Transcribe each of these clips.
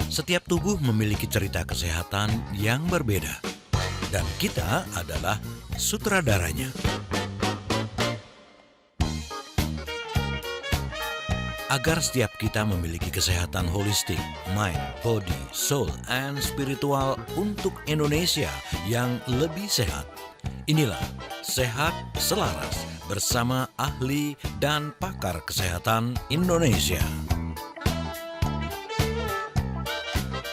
Setiap tubuh memiliki cerita kesehatan yang berbeda, dan kita adalah sutradaranya. Agar setiap kita memiliki kesehatan holistik, mind, body, soul, and spiritual untuk Indonesia yang lebih sehat. Inilah Sehat Selaras bersama ahli dan pakar kesehatan Indonesia.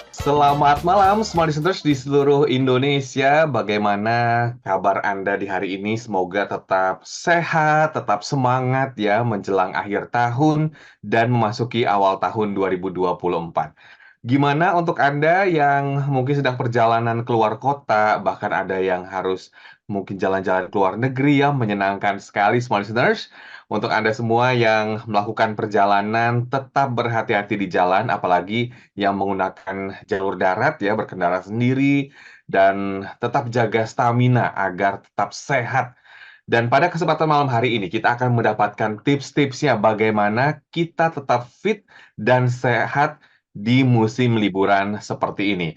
Selamat malam semua listeners di seluruh Indonesia. Bagaimana kabar Anda di hari ini? Semoga tetap sehat, tetap semangat ya menjelang akhir tahun dan memasuki awal tahun 2024. Gimana untuk Anda yang mungkin sedang perjalanan keluar kota, bahkan ada yang harus mungkin jalan-jalan ke luar negeri ya, menyenangkan sekali semua listeners. Untuk Anda semua yang melakukan perjalanan, tetap berhati-hati di jalan, apalagi yang menggunakan jalur darat ya, berkendara sendiri, dan tetap jaga stamina agar tetap sehat. Dan pada kesempatan malam hari ini kita akan mendapatkan tips-tipsnya bagaimana kita tetap fit dan sehat di musim liburan seperti ini.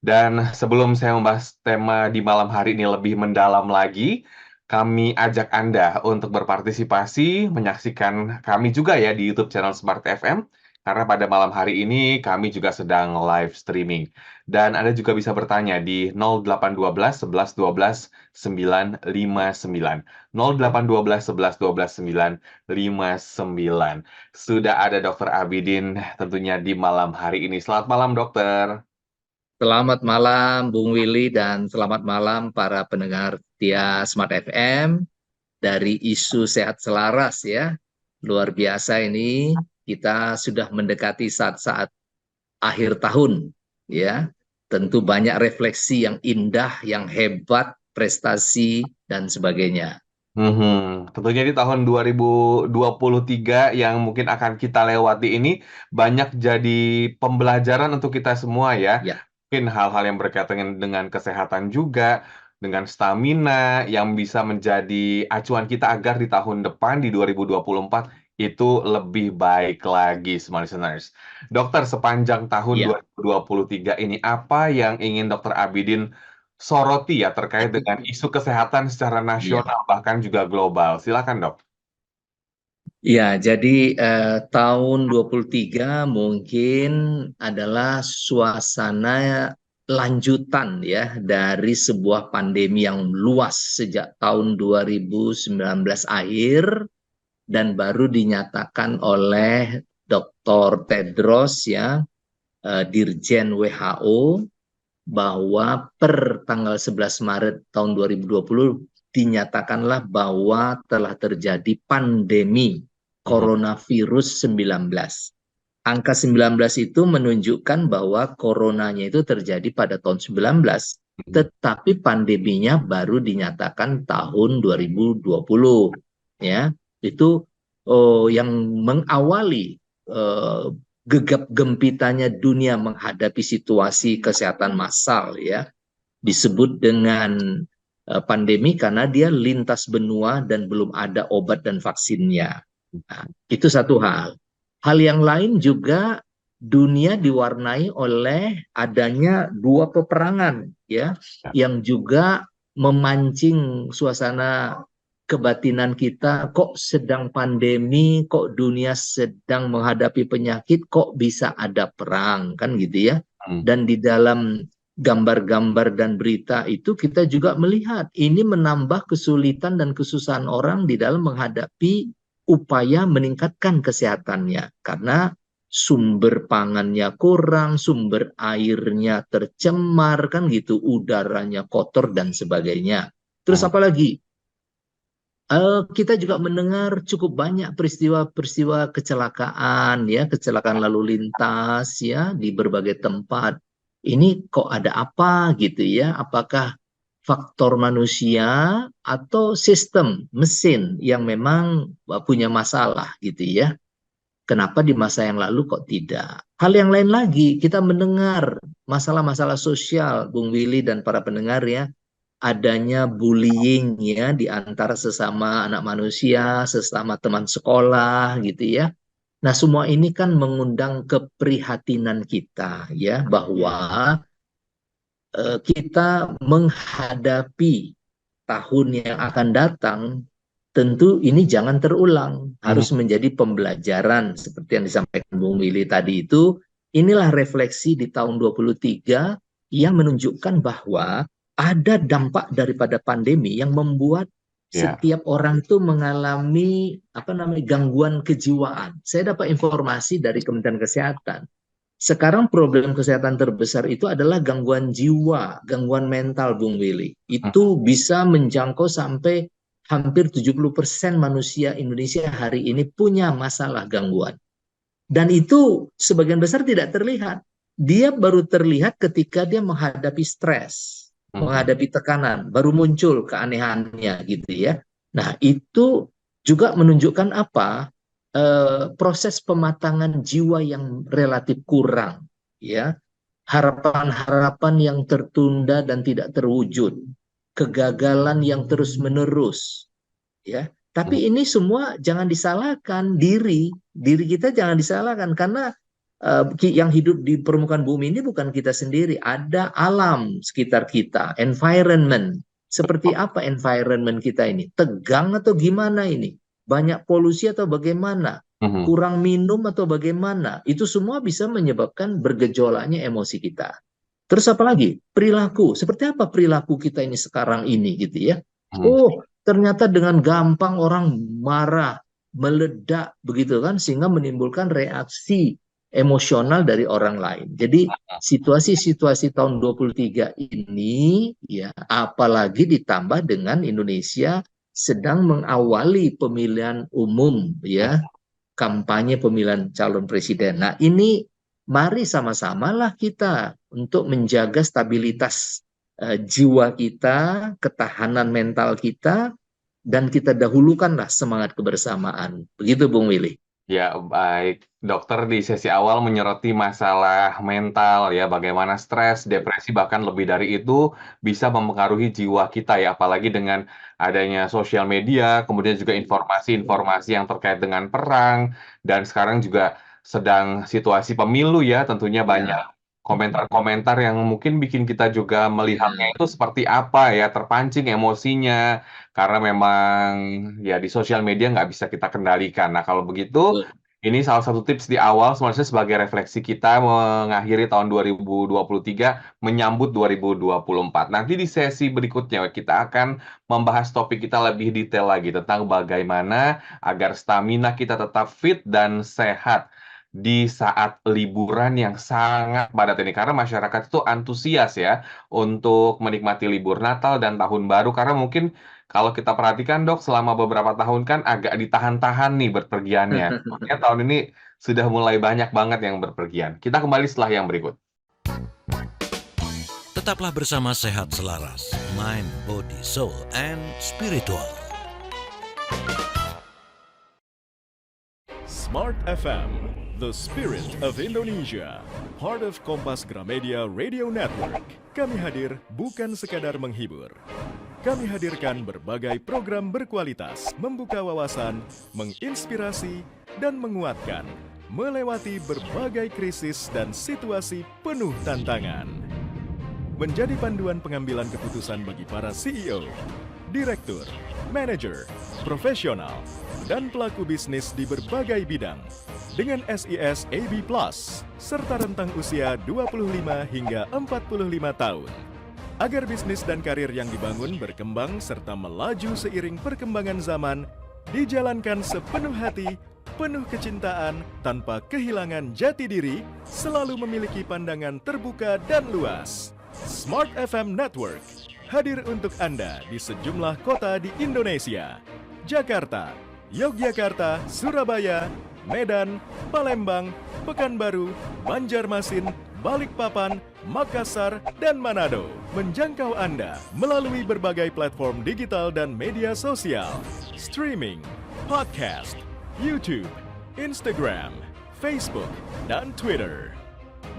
Dan sebelum saya membahas tema di malam hari ini lebih mendalam lagi, kami ajak Anda untuk berpartisipasi, menyaksikan kami juga ya di YouTube channel Smart FM. Karena pada malam hari ini kami juga sedang live streaming. Dan Anda juga bisa bertanya di 0812 11 12 959. 0812 11 12 959. Sudah ada Dokter Abidin tentunya di malam hari ini. Selamat malam, Dokter. Selamat malam Bung Willy dan selamat malam para pendengar setia Smart FM dari isu sehat selaras ya. Luar biasa ini kita sudah mendekati saat-saat akhir tahun ya. Tentu banyak refleksi yang indah, yang hebat, prestasi dan sebagainya. Tentunya di tahun 2023 yang mungkin akan kita lewati ini banyak jadi pembelajaran untuk kita semua ya. Ya. Mungkin hal-hal yang berkaitan dengan kesehatan juga, dengan stamina yang bisa menjadi acuan kita agar di tahun depan di 2024 itu lebih baik lagi semua listeners. Dokter, sepanjang tahun Ya. 2023 ini apa yang ingin Dokter Abidin soroti ya terkait dengan isu kesehatan secara Ya. nasional bahkan juga global. Silakan, Dok. Ya, jadi tahun 23 mungkin adalah suasana lanjutan ya dari sebuah pandemi yang luas sejak tahun 2019 akhir dan baru dinyatakan oleh Dr. Tedros ya, Dirjen WHO bahwa per tanggal 11 Maret tahun 2020 dinyatakanlah bahwa telah terjadi pandemi coronavirus 19. Angka 19 itu menunjukkan bahwa coronanya itu terjadi pada tahun 19, tetapi pandeminya baru dinyatakan tahun 2020. Ya, itu yang mengawali gegap gempitanya dunia menghadapi situasi kesehatan massal ya. Disebut dengan pandemi karena dia lintas benua dan belum ada obat dan vaksinnya. Nah, itu satu hal. Hal yang lain juga dunia diwarnai oleh adanya dua peperangan ya yang juga memancing suasana kebatinan kita, kok sedang pandemi, kok dunia sedang menghadapi penyakit, kok bisa ada perang, kan gitu ya. Dan di dalam gambar-gambar dan berita itu kita juga melihat ini menambah kesulitan dan kesusahan orang di dalam menghadapi upaya meningkatkan kesehatannya karena sumber pangannya kurang, sumber airnya tercemar kan gitu, udaranya kotor dan sebagainya. Terus apa lagi? Kita juga mendengar cukup banyak peristiwa-peristiwa kecelakaan ya, kecelakaan lalu lintas ya di berbagai tempat. Ini kok ada apa gitu ya? Apakah faktor manusia atau sistem mesin yang memang punya masalah gitu ya? Kenapa di masa yang lalu kok tidak? Hal yang lain lagi, kita mendengar masalah-masalah sosial, Bung Willy dan para pendengar ya, adanya bullying ya di antara sesama anak manusia, sesama teman sekolah gitu ya. Nah, semua ini kan mengundang keprihatinan kita ya bahwa kita menghadapi tahun yang akan datang, tentu ini jangan terulang, harus menjadi pembelajaran seperti yang disampaikan Bung Willy tadi itu. Inilah refleksi di tahun 23 yang menunjukkan bahwa ada dampak daripada pandemi yang membuat setiap orang itu mengalami gangguan kejiwaan. Saya dapat informasi dari Kementerian Kesehatan. Sekarang problem kesehatan terbesar itu adalah gangguan jiwa, gangguan mental, Bung Willy. Itu bisa menjangkau sampai hampir 70% manusia Indonesia hari ini punya masalah gangguan. Dan itu sebagian besar tidak terlihat. Dia baru terlihat ketika dia menghadapi stres, menghadapi tekanan, baru muncul keanehannya gitu ya. Nah, itu juga menunjukkan apa? Proses pematangan jiwa yang relatif kurang, ya, harapan-harapan yang tertunda dan tidak terwujud, kegagalan yang terus-menerus, ya. Tapi ini semua jangan disalahkan diri kita, jangan disalahkan karena yang hidup di permukaan bumi ini bukan kita sendiri, ada alam sekitar kita, environment. Seperti apa environment kita ini? Tegang atau gimana ini? Banyak polusi atau bagaimana, kurang minum atau bagaimana, itu semua bisa menyebabkan bergejolaknya emosi kita. Terus apa lagi? Perilaku. Seperti apa perilaku kita ini sekarang ini gitu ya. Oh, ternyata dengan gampang orang marah, meledak begitu kan, sehingga menimbulkan reaksi emosional dari orang lain. Jadi situasi-situasi tahun 23 ini ya, apalagi ditambah dengan Indonesia sedang mengawali pemilihan umum ya, kampanye pemilihan calon presiden. Nah, ini mari sama-samalah kita untuk menjaga stabilitas jiwa kita, ketahanan mental kita, dan kita dahulukanlah semangat kebersamaan. Begitu Bung Willy. Ya, baik. Dokter di sesi awal menyoroti masalah mental ya, bagaimana stres, depresi, bahkan lebih dari itu bisa mempengaruhi jiwa kita ya, apalagi dengan adanya sosial media, kemudian juga informasi-informasi yang terkait dengan perang, dan sekarang juga sedang situasi pemilu ya, tentunya banyak komentar-komentar yang mungkin bikin kita juga melihatnya itu seperti apa ya, terpancing emosinya, karena memang ya di sosial media nggak bisa kita kendalikan. Nah, kalau begitu, ini salah satu tips di awal sebenarnya sebagai refleksi kita mengakhiri tahun 2023, menyambut 2024. Nanti di sesi berikutnya kita akan membahas topik kita lebih detail lagi tentang bagaimana agar stamina kita tetap fit dan sehat di saat liburan yang sangat padat ini. Karena masyarakat itu antusias ya untuk menikmati libur Natal dan Tahun Baru. Karena mungkin kalau kita perhatikan dok, selama beberapa tahun kan agak ditahan-tahan nih berpergiannya. Makanya tahun ini sudah mulai banyak banget yang berpergian. Kita kembali setelah yang berikut. Tetaplah bersama Sehat Selaras, Mind, Body, Soul, and Spiritual. Smart FM, the spirit of Indonesia, part of Kompas Gramedia Radio Network. Kami hadir bukan sekadar menghibur. Kami hadirkan berbagai program berkualitas, membuka wawasan, menginspirasi, dan menguatkan, melewati berbagai krisis dan situasi penuh tantangan. Menjadi panduan pengambilan keputusan bagi para CEO, direktur, manajer, profesional, dan pelaku bisnis di berbagai bidang dengan SIS AB+, serta rentang usia 25 hingga 45 tahun. Agar bisnis dan karir yang dibangun berkembang serta melaju seiring perkembangan zaman, dijalankan sepenuh hati, penuh kecintaan, tanpa kehilangan jati diri, selalu memiliki pandangan terbuka dan luas. Smart FM Network hadir untuk Anda di sejumlah kota di Indonesia. Jakarta, Yogyakarta, Surabaya, Medan, Palembang, Pekanbaru, Banjarmasin, Balikpapan, Makassar, dan Manado. Menjangkau Anda melalui berbagai platform digital dan media sosial, streaming, podcast, YouTube, Instagram, Facebook, dan Twitter.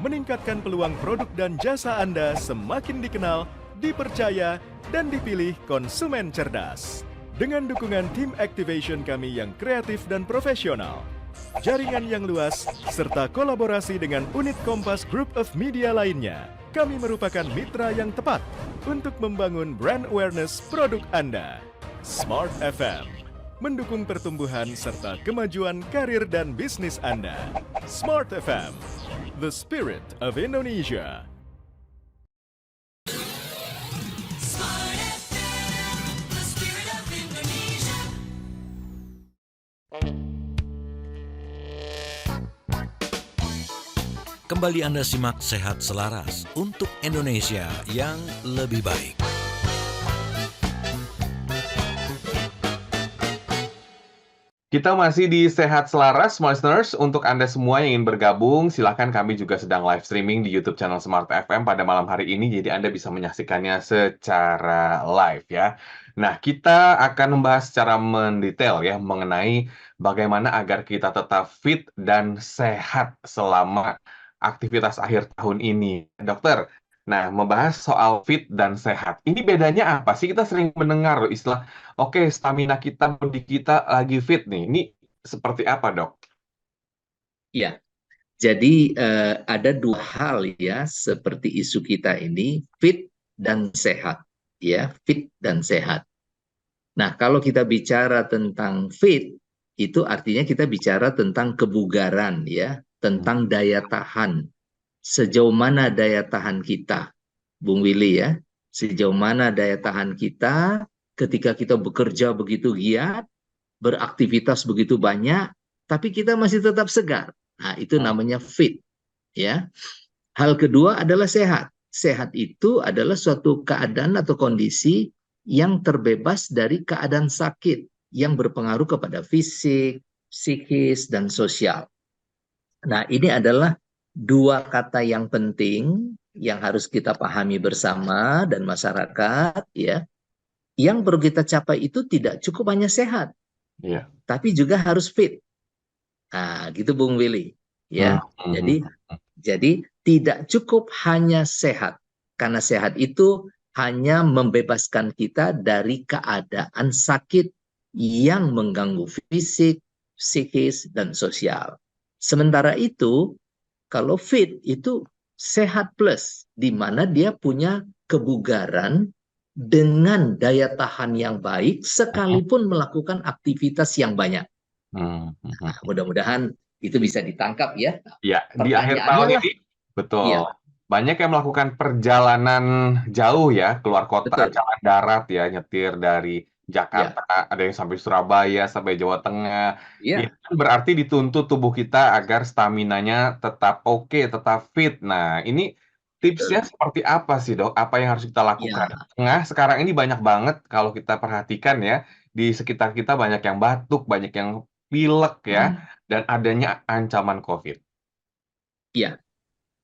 Meningkatkan peluang produk dan jasa Anda semakin dikenal, dipercaya, dan dipilih konsumen cerdas. Dengan dukungan tim activation kami yang kreatif dan profesional, jaringan yang luas, serta kolaborasi dengan unit Kompas Group of Media lainnya, kami merupakan mitra yang tepat untuk membangun brand awareness produk Anda. Smart FM, mendukung pertumbuhan serta kemajuan karir dan bisnis Anda. Smart FM, the spirit of Indonesia. Kembali Anda simak Sehat Selaras untuk Indonesia yang lebih baik. Kita masih di Sehat Selaras, listeners. Untuk Anda semua yang ingin bergabung, silakan, kami juga sedang live streaming di YouTube channel Smart FM pada malam hari ini, jadi Anda bisa menyaksikannya secara live ya. Nah, kita akan membahas secara mendetail ya mengenai bagaimana agar kita tetap fit dan sehat selama aktivitas akhir tahun ini. Dokter, nah membahas soal fit dan sehat. Ini bedanya apa sih? Kita sering mendengar loh istilah, oke, stamina kita, body kita lagi fit nih. Ini seperti apa, Dok? Ya, jadi ada dua hal ya seperti isu kita ini, fit dan sehat, ya, fit dan sehat. Nah, kalau kita bicara tentang fit, itu artinya kita bicara tentang kebugaran ya, tentang daya tahan. Sejauh mana daya tahan kita, Bung Willy ya, sejauh mana daya tahan kita ketika kita bekerja begitu giat, beraktivitas begitu banyak, tapi kita masih tetap segar. Nah, itu namanya fit ya. Hal kedua adalah sehat. Sehat itu adalah suatu keadaan atau kondisi yang terbebas dari keadaan sakit yang berpengaruh kepada fisik, psikis, dan sosial. Nah, ini adalah dua kata yang penting yang harus kita pahami bersama dan masyarakat ya. Yang perlu kita capai itu tidak cukup hanya sehat, tapi juga harus fit. Nah, gitu Bung Willy ya. Jadi tidak cukup hanya sehat, karena sehat itu hanya membebaskan kita dari keadaan sakit yang mengganggu fisik, psikis, dan sosial. Sementara itu, kalau fit itu sehat plus, di mana dia punya kebugaran dengan daya tahan yang baik, sekalipun melakukan aktivitas yang banyak. Nah, mudah-mudahan itu bisa ditangkap ya. Ya, di akhir tahun ini, betul. Ya. Banyak yang melakukan perjalanan jauh ya, keluar kota, jalan darat ya, nyetir dari Jakarta, ada yang sampai Surabaya, sampai Jawa Tengah. Itu berarti dituntut tubuh kita agar staminanya tetap oke, tetap fit. Nah, ini tipsnya seperti apa sih, Dok? Apa yang harus kita lakukan? Tengah sekarang ini banyak banget kalau kita perhatikan ya, di sekitar kita banyak yang batuk, banyak yang pilek ya, dan adanya ancaman COVID. Iya.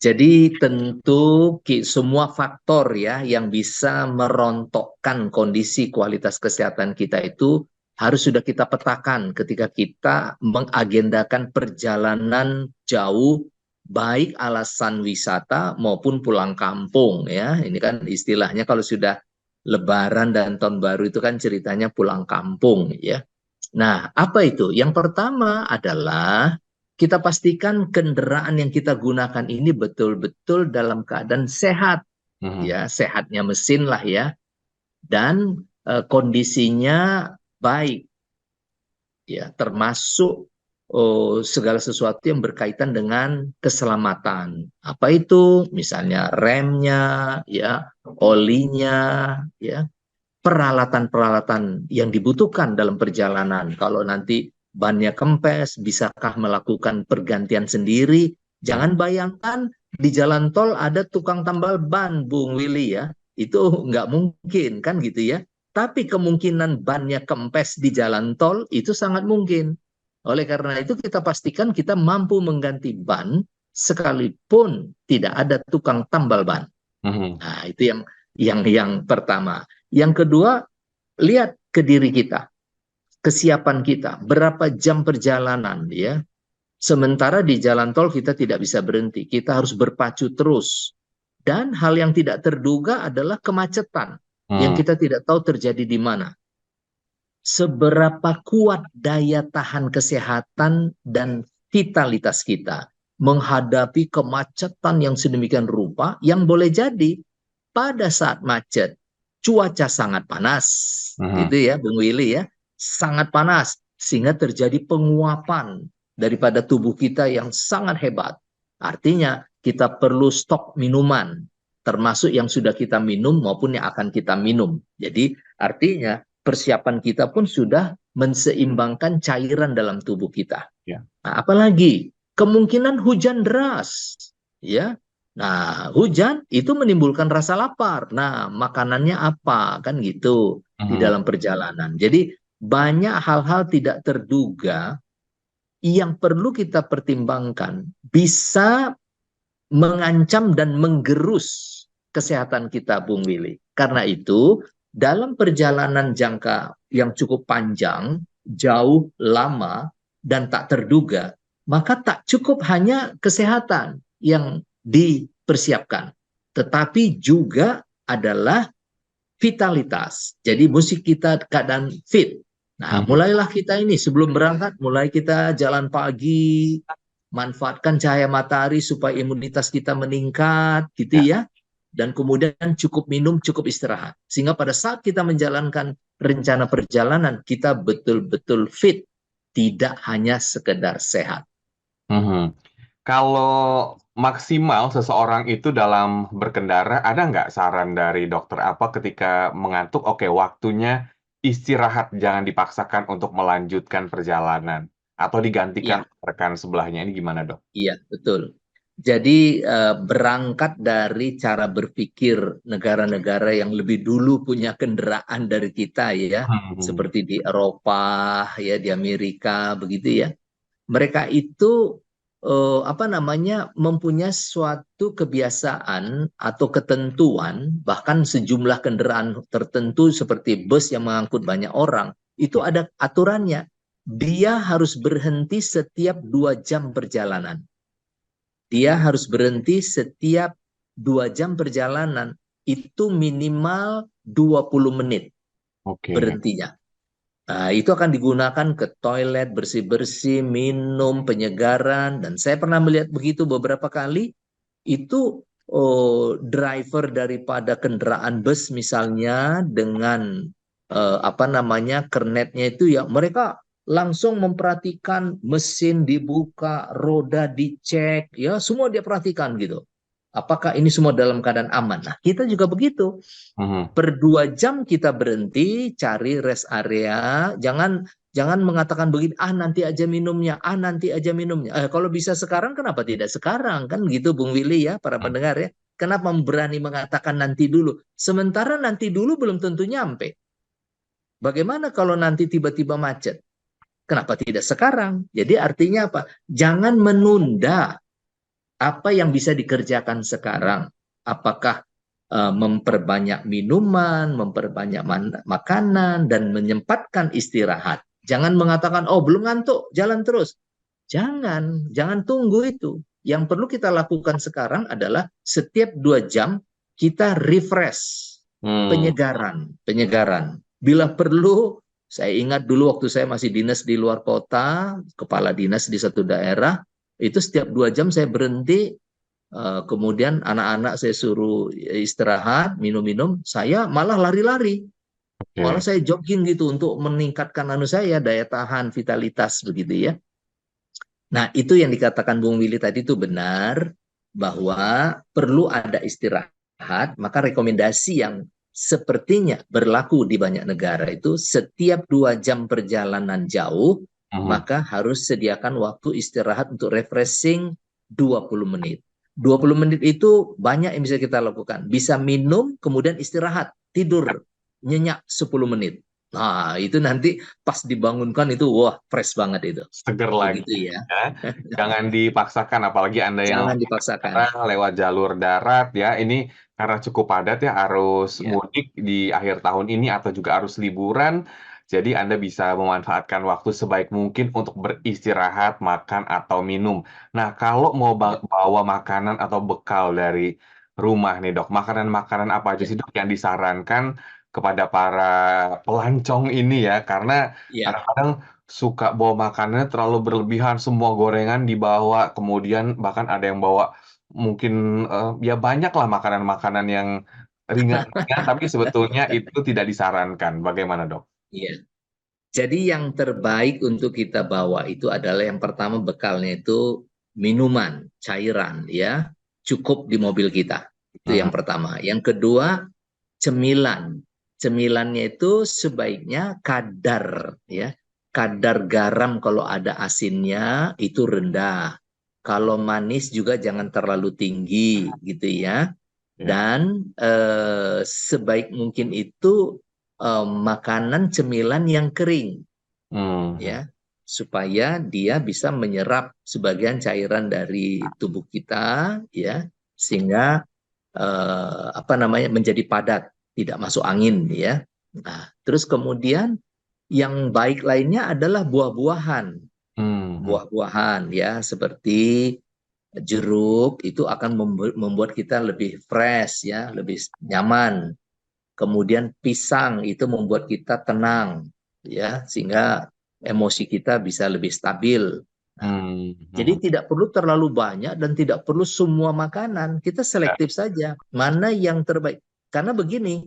Jadi tentu semua faktor ya yang bisa merontokkan kondisi kualitas kesehatan kita itu harus sudah kita petakan ketika kita mengagendakan perjalanan jauh, baik alasan wisata maupun pulang kampung ya. Ini kan istilahnya kalau sudah Lebaran dan Tahun Baru itu kan ceritanya pulang kampung ya. Nah, apa itu? Yang pertama adalah kita pastikan kendaraan yang kita gunakan ini betul-betul dalam keadaan sehat, ya, sehatnya mesin lah ya, dan kondisinya baik, ya, termasuk segala sesuatu yang berkaitan dengan keselamatan. Apa itu? Misalnya remnya, ya, olinya, ya, peralatan-peralatan yang dibutuhkan dalam perjalanan. Kalau nanti bannya kempes, bisakah melakukan pergantian sendiri? Jangan bayangkan di jalan tol ada tukang tambal ban, Bung Willy ya. Itu nggak mungkin kan gitu ya. Tapi kemungkinan bannya kempes di jalan tol itu sangat mungkin. Oleh karena itu kita pastikan kita mampu mengganti ban sekalipun tidak ada tukang tambal ban. Nah, itu yang pertama. Yang kedua, lihat ke diri kita. Kesiapan kita, berapa jam perjalanan ya. Sementara di jalan tol kita tidak bisa berhenti, kita harus berpacu terus. Dan hal yang tidak terduga adalah kemacetan yang kita tidak tahu terjadi di mana. seberapa kuat daya tahan kesehatan dan vitalitas kita menghadapi kemacetan yang sedemikian rupa yang boleh jadi pada saat macet cuaca sangat panas, gitu ya, Bung Willy ya, sangat panas sehingga terjadi penguapan daripada tubuh kita yang sangat hebat. Artinya kita perlu stok minuman, termasuk yang sudah kita minum maupun yang akan kita minum. Jadi artinya persiapan kita pun sudah menseimbangkan cairan dalam tubuh kita. Ya. Nah, apalagi kemungkinan hujan deras, ya. Nah, hujan itu menimbulkan rasa lapar. Nah, makanannya apa? Kan gitu di dalam perjalanan. Jadi banyak hal-hal tidak terduga yang perlu kita pertimbangkan bisa mengancam dan menggerus kesehatan kita, Bung Willy. Karena itu, dalam perjalanan jangka yang cukup panjang, jauh, lama, dan tak terduga, maka tak cukup hanya kesehatan yang dipersiapkan, tetapi juga adalah vitalitas. Jadi musik kita keadaan fit. Nah, mulailah kita ini sebelum berangkat, mulai kita jalan pagi, manfaatkan cahaya matahari supaya imunitas kita meningkat, gitu ya. Dan kemudian cukup minum, cukup istirahat. Sehingga pada saat kita menjalankan rencana perjalanan, kita betul-betul fit, tidak hanya sekedar sehat. Kalau maksimal seseorang itu dalam berkendara, ada nggak saran dari dokter apa ketika mengantuk, oke waktunya istirahat, jangan dipaksakan untuk melanjutkan perjalanan, atau digantikan rekan sebelahnya, ini gimana dok? Iya, betul. Jadi berangkat dari cara berpikir negara-negara yang lebih dulu punya kendaraan dari kita ya, seperti di Eropa, ya di Amerika, begitu ya. Mereka itu mempunyai suatu kebiasaan atau ketentuan, bahkan sejumlah kendaraan tertentu seperti bus yang mengangkut banyak orang, itu ada aturannya. Dia harus berhenti setiap 2 jam perjalanan. Dia harus berhenti setiap 2 jam perjalanan. Itu minimal 20 menit berhentinya. Nah, itu akan digunakan ke toilet, bersih-bersih, minum, penyegaran. Dan saya pernah melihat begitu beberapa kali. Itu driver daripada kendaraan bus misalnya dengan kernetnya itu ya, mereka langsung memperhatikan mesin dibuka, roda dicek, ya semua dia perhatikan gitu. Apakah ini semua dalam keadaan aman? Nah, kita juga begitu. Per 2 jam kita berhenti, cari rest area. Jangan mengatakan begini, nanti aja minumnya, nanti aja minumnya. Kalau bisa sekarang, kenapa tidak sekarang? Kan gitu, Bung Willy ya, para pendengar ya. Kenapa berani mengatakan nanti dulu? Sementara nanti dulu belum tentu nyampe. Bagaimana kalau nanti tiba-tiba macet? Kenapa tidak sekarang? Jadi artinya apa? Jangan menunda apa yang bisa dikerjakan sekarang. Apakah memperbanyak minuman, memperbanyak makanan, dan menyempatkan istirahat. Jangan mengatakan, belum ngantuk, jalan terus. Jangan tunggu itu. Yang perlu kita lakukan sekarang adalah setiap 2 jam kita refresh, penyegaran. Bila perlu, saya ingat dulu waktu saya masih dinas di luar kota, kepala dinas di satu daerah, itu setiap 2 jam saya berhenti, kemudian anak-anak saya suruh istirahat, minum-minum, saya malah lari-lari. Malah saya jogging gitu untuk meningkatkan daya tahan, vitalitas begitu ya. Nah, itu yang dikatakan Bung Willy tadi itu benar, bahwa perlu ada istirahat. Maka rekomendasi yang sepertinya berlaku di banyak negara itu setiap 2 jam perjalanan jauh, maka harus sediakan waktu istirahat untuk refreshing 20 menit. 20 menit itu banyak yang bisa kita lakukan. Bisa minum, kemudian istirahat, tidur, nyenyak 10 menit. Nah, itu nanti pas dibangunkan itu, wah, fresh banget itu. Seger lagi. Begitu ya. Jangan dipaksakan, apalagi Anda yang Jangan dipaksakan. lewat jalur darat ya. Ini karena cukup padat ya arus mudik di akhir tahun ini atau juga arus liburan. Jadi Anda bisa memanfaatkan waktu sebaik mungkin untuk beristirahat, makan, atau minum. Nah, kalau mau bawa makanan atau bekal dari rumah nih dok, makanan-makanan apa aja sih dok yang disarankan kepada para pelancong ini ya, karena Ya, kadang-kadang suka bawa makanannya terlalu berlebihan, semua gorengan dibawa, kemudian bahkan ada yang bawa mungkin, ya banyaklah makanan-makanan yang ringan-ringan, tapi sebetulnya itu tidak disarankan. Bagaimana, Dok? iya. Jadi yang terbaik untuk kita bawa itu adalah yang pertama bekalnya itu minuman, cairan ya, cukup di mobil kita. Itu yang Mhm, pertama. Yang kedua, cemilan. Cemilannya itu sebaiknya kadar ya. Kadar garam kalau ada asinnya itu rendah. Kalau manis juga jangan terlalu tinggi gitu ya. iya. Dan sebaik mungkin itu makanan cemilan yang kering Mhm, ya, supaya dia bisa menyerap sebagian cairan dari tubuh kita ya, sehingga apa namanya menjadi padat, tidak masuk angin ya. Nah, terus kemudian yang baik lainnya adalah buah-buahan. mhm, Buah-buahan ya, seperti jeruk itu akan membuat kita lebih fresh ya, lebih nyaman. Kemudian pisang itu membuat kita tenang ya, sehingga emosi kita bisa lebih stabil. Nah, mhm, jadi mhm. tidak perlu terlalu banyak dan tidak perlu semua makanan. Kita Ya, selektif saja mana yang terbaik. Karena begini,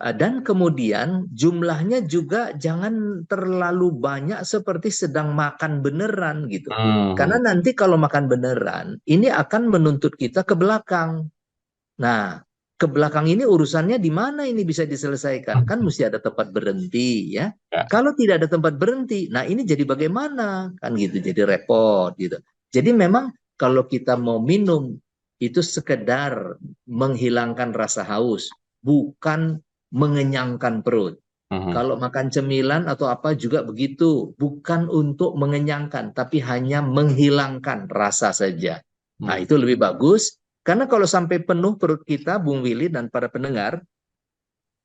dan kemudian jumlahnya juga jangan terlalu banyak seperti sedang makan beneran gitu. Karena mhm, nanti kalau makan beneran, ini akan menuntut kita ke belakang. Nah, ke belakang ini urusannya di mana ini bisa diselesaikan? Kan mesti ada tempat berhenti ya. ya, Kalau tidak ada tempat berhenti, nah ini jadi bagaimana? Kan gitu, jadi repot gitu. Jadi memang kalau kita mau minum itu sekedar menghilangkan rasa haus, bukan mengenyangkan perut. mhm, Kalau makan cemilan atau apa juga begitu, bukan untuk mengenyangkan, tapi hanya menghilangkan rasa saja. Nah, mhm. itu lebih bagus karena kalau sampai penuh perut kita, Bung Willy dan para pendengar,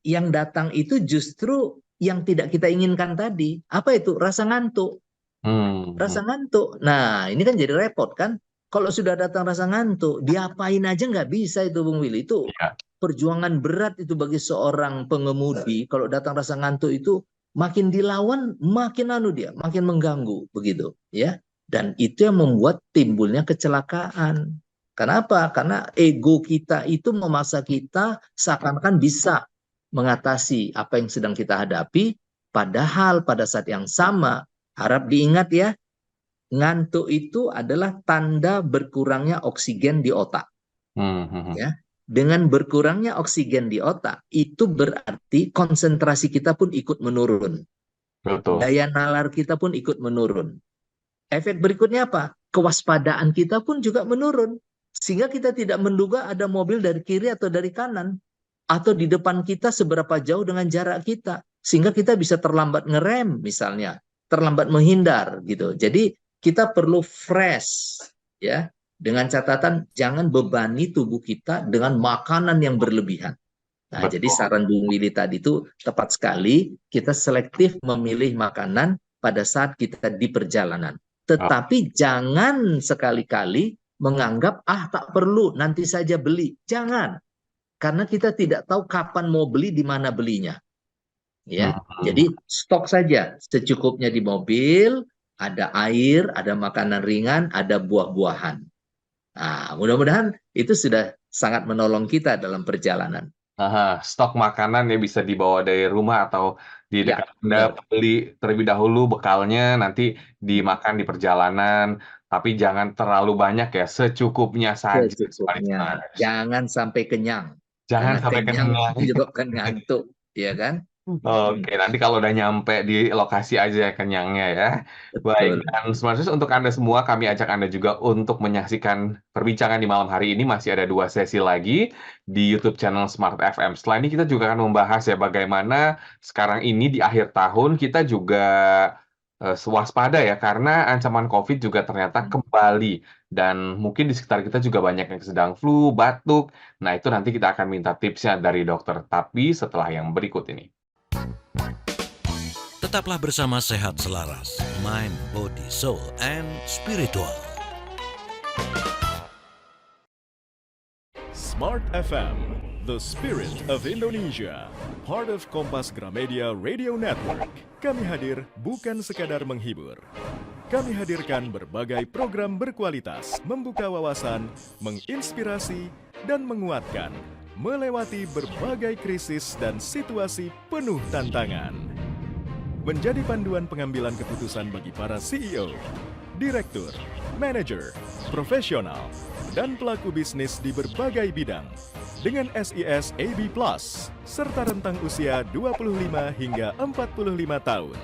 yang datang itu justru yang tidak kita inginkan tadi. Apa itu? Rasa ngantuk. Mhm, Rasa ngantuk. Nah, ini kan jadi repot kan? Kalau sudah datang rasa ngantuk, diapain aja nggak bisa itu Bung Willy. Itu iya, perjuangan berat itu bagi seorang pengemudi. Kalau datang rasa ngantuk itu makin dilawan, makin dia, makin mengganggu begitu, ya. Dan itu yang membuat timbulnya kecelakaan. Kenapa? Karena ego kita itu memaksa kita seakan-akan bisa mengatasi apa yang sedang kita hadapi, padahal pada saat yang sama harap diingat ya, ngantuk itu adalah tanda berkurangnya oksigen di otak. mhm, mhm. Ya, dengan berkurangnya oksigen di otak, itu berarti konsentrasi kita pun ikut menurun. Betul, Daya nalar kita pun ikut menurun. Efek berikutnya apa? Kewaspadaan kita pun juga menurun. Sehingga kita tidak menduga ada mobil dari kiri atau dari kanan. Atau di depan kita seberapa jauh dengan jarak kita. Sehingga kita bisa terlambat ngerem misalnya. Terlambat menghindar gitu. Jadi kita perlu fresh ya. Dengan catatan jangan bebani tubuh kita dengan makanan yang berlebihan. Nah, jadi betul. saran Bung Willy tadi itu tepat sekali. Kita selektif memilih makanan pada saat kita di perjalanan. Ah, Tetapi jangan sekali-kali menganggap, tak perlu, nanti saja beli. Jangan. Karena kita tidak tahu kapan mau beli, di mana belinya. Ya, mhm. jadi stok saja secukupnya di mobil, ada air, ada makanan ringan, ada buah-buahan. Nah, mudah-mudahan itu sudah sangat menolong kita dalam perjalanan. Aha, stok makanan yang bisa dibawa dari rumah atau di Ya, dekat Anda, benar. beli terlebih dahulu bekalnya, nanti dimakan di perjalanan, tapi jangan terlalu banyak ya, secukupnya saja paling Secukupnya. sederhana. Jangan sampai kenyang. Jangan Karena sampai kenyang kenyang. menyebabkan ngantuk. Ya kan? Oke, nanti kalau udah nyampe di lokasi aja kenyangnya ya. Baik, Betul. dan Smart News untuk Anda semua, kami ajak Anda juga untuk menyaksikan perbincangan di malam hari ini. Masih ada 2 sesi lagi di YouTube channel Smart FM. Setelah ini kita juga akan membahas ya bagaimana sekarang ini di akhir tahun kita juga waspada ya karena ancaman COVID juga ternyata kembali dan mungkin di sekitar kita juga banyak yang sedang flu, batuk. Nah, itu nanti kita akan minta tipsnya dari dokter, tapi setelah yang berikut ini. Tetaplah bersama Sehat Selaras, Mind, Body, Soul, and Spiritual. Smart FM, The Spirit of Indonesia, part of Kompas Gramedia Radio Network. Kami hadir bukan sekadar menghibur. Kami hadirkan berbagai program berkualitas, membuka wawasan, menginspirasi, dan menguatkan, melewati berbagai krisis dan situasi penuh tantangan. Menjadi panduan pengambilan keputusan bagi para CEO, direktur, manajer, profesional, dan pelaku bisnis di berbagai bidang dengan SIS AB+, serta rentang usia 25 hingga 45 tahun.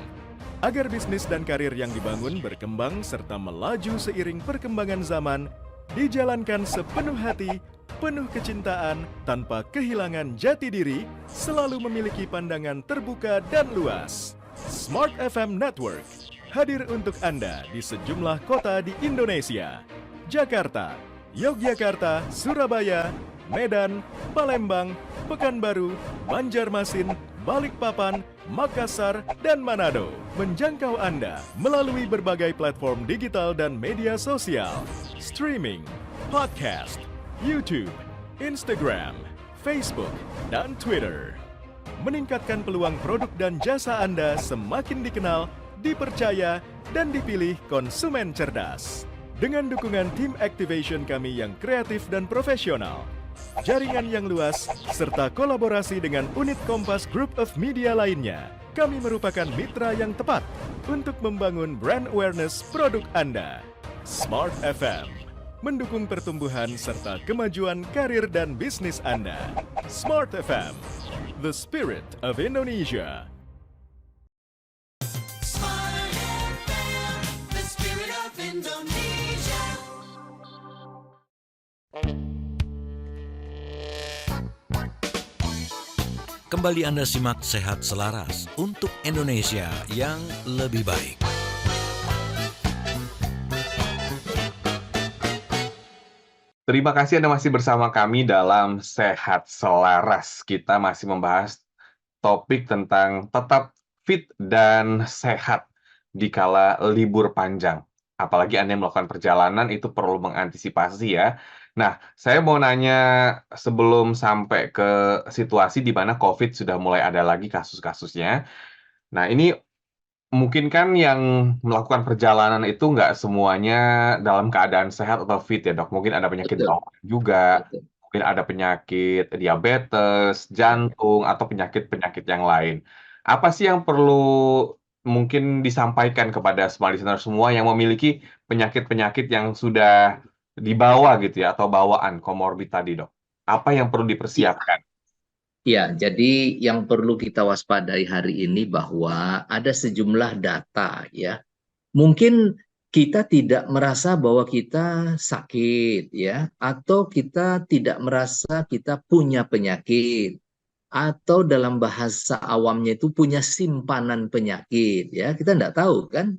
Agar bisnis dan karir yang dibangun berkembang serta melaju seiring perkembangan zaman, dijalankan sepenuh hati, penuh kecintaan, tanpa kehilangan jati diri, selalu memiliki pandangan terbuka dan luas. Smart FM Network hadir untuk Anda di sejumlah kota di Indonesia. Jakarta, Yogyakarta, Surabaya, Medan, Palembang, Pekanbaru, Banjarmasin, Balikpapan, Makassar, dan Manado. Menjangkau Anda melalui berbagai platform digital dan media sosial, streaming, podcast, YouTube, Instagram, Facebook, dan Twitter. Meningkatkan peluang produk dan jasa Anda semakin dikenal, dipercaya, dan dipilih konsumen cerdas. Dengan dukungan tim activation kami yang kreatif dan profesional, jaringan yang luas, serta kolaborasi dengan unit Kompas Group of Media lainnya, kami merupakan mitra yang tepat untuk membangun brand awareness produk Anda. Smart FM mendukung pertumbuhan serta kemajuan karir dan bisnis Anda. Smart FM, the spirit of Indonesia. Smart FM, the spirit of Indonesia. Kembali Anda simak Sehat Selaras untuk Indonesia yang lebih baik. Terima kasih Anda masih bersama kami dalam Sehat Selaras. Kita masih membahas topik tentang tetap fit dan sehat di kala libur panjang. Apalagi Anda yang melakukan perjalanan itu perlu mengantisipasi ya. Nah, saya mau nanya sebelum sampai ke situasi di mana COVID sudah mulai ada lagi kasus-kasusnya. Nah, ini mungkin kan yang melakukan perjalanan itu nggak semuanya dalam keadaan sehat atau fit ya, Dok. Mungkin ada penyakit Betul, bawaan juga, betul. mungkin ada penyakit diabetes, jantung, atau penyakit-penyakit yang lain. Apa sih yang perlu mungkin disampaikan kepada semua listener semua yang memiliki penyakit-penyakit yang sudah dibawa gitu ya, atau bawaan komorbid tadi, Dok? Apa yang perlu dipersiapkan? Ya, jadi yang perlu kita waspadai hari ini bahwa ada sejumlah data ya. Mungkin kita tidak merasa bahwa kita sakit ya, atau kita tidak merasa kita punya penyakit, atau dalam bahasa awamnya itu punya simpanan penyakit ya. Kita tidak tahu kan.